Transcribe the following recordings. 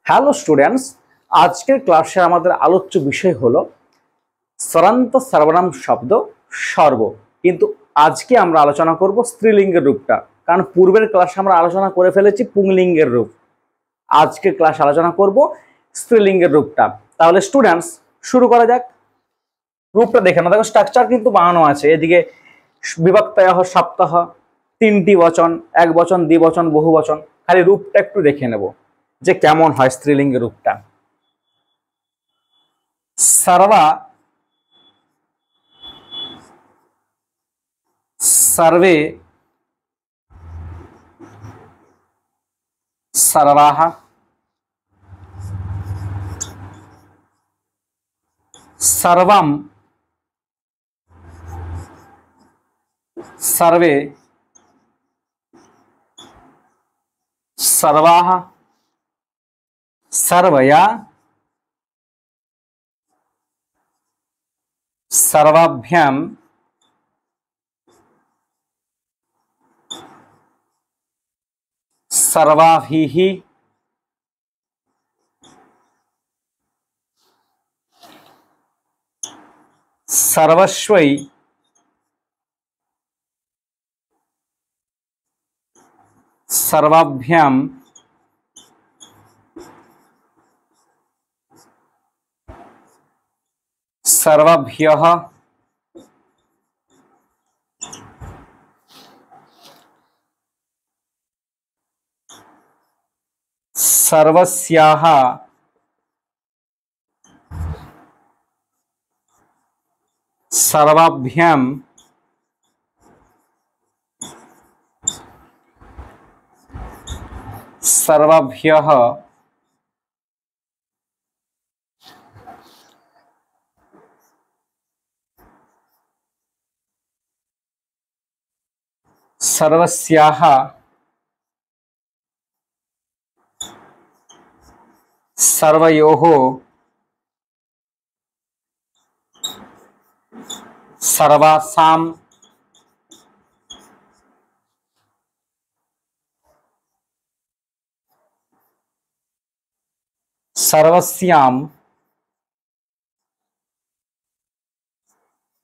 Hello students, আজকের ক্লাসে আমাদের আলোচ্য বিষয় হলো সরান্ত সর্বনাম শব্দ সর্ব। কিন্তু আজকে আমরা আলোচনা করব স্ত্রীলিঙ্গের রূপটা, কারণ পূর্বের ক্লাসে আমরা আলোচনা করে ফেলেছি পুংলিঙ্গের রূপ। আজকের ক্লাস আলোচনা করব স্ত্রীলিঙ্গের রূপটা। তাহলে স্টুডেন্টস শুরু করা যাক। রূপটা দেখে না, দেখো স্ট্রাকচার কিন্তু বানানো আছে। এদিকে বিভক্তয়ঃ সপ্তাহ, তিনটি বচন, এক বচন, দ্বিবচন, বহু বচন। খালি রূপটা একটু দেখে নেব যে কেমন হয় স্ত্রীলিঙ্গের রূপটা। সর্বা, सर्वे, सर्वाः, सर्वं, सर्वे, सर्वाः, सर्वया, सर्वाभ्यां, सर्वाभिः, सर्वस्वै, सर्वाभ्यां, सर्वभ्यः, सर्वस्याः, सर्वाभ्यां, सर्वभ्यः, सर्वस्याः, सर्वयोः, सर्वासां, सर्वस्यां,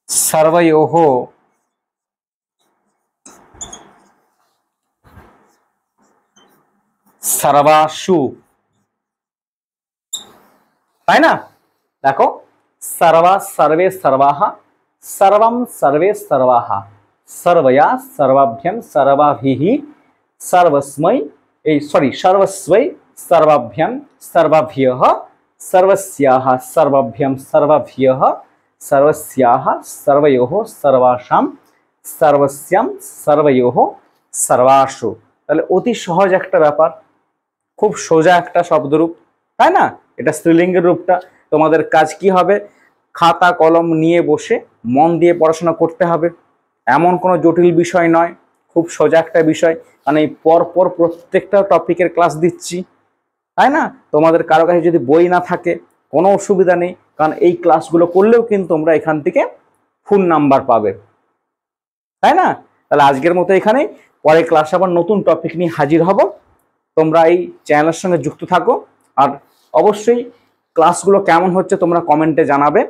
सर्वयोः, सर्वासु। তাই না? দেখো सर्वा, सर्वे, सर्वाः, सर्वं, सर्वे, सर्वाः, सर्वया, सर्वाभ्यां, सर्वाभिः, सर्वस्मै, सर्वस्वै, सर्वाभ्यां, सर्वाभ्यः, सर्वस्याः, सर्वाभ्यां, सर्वाभ्यः, सर्वस्याः, सर्वयोः, सर्वासां, सर्वस्यां, सर्वयोः, सर्वासु। তাহলে অতি সহজ একটা ব্যাপার, খুব সোজা একটা শব্দরূপ, তাই না? এটা স্ত্রীলিঙ্গের রূপটা। তোমাদের কাজ কি হবে? খাতা কলম নিয়ে বসে মন দিয়ে পড়াশোনা করতে হবে। এমন কোনো জটিল বিষয় নয়, খুব সোজা একটা বিষয়। কারণ এই পরপর প্রত্যেকটা টপিকের ক্লাস দিচ্ছি, তাই না? তোমাদের কারো কাছে যদি বই না থাকে কোনো অসুবিধা নেই, কারণ এই ক্লাসগুলো করলেও কিন্তু তোমরা এখান থেকে ফুল নাম্বার পাবে, তাই না? তাহলে আজকের মতো এখানেই, পরে ক্লাসে আবার নতুন টপিক নিয়ে হাজির হব। তোমরা এই চ্যানেলের সঙ্গে যুক্ত থাকো, আর অবশ্যই ক্লাসগুলো কেমন হচ্ছে তোমরা কমেন্টে জানাবে,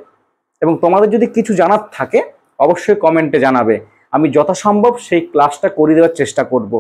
এবং তোমাদের যদি কিছু জানার থাকে অবশ্যই কমেন্টে জানাবে। আমি যথাসম্ভব সেই ক্লাসটা করে দেওয়ার চেষ্টা করব।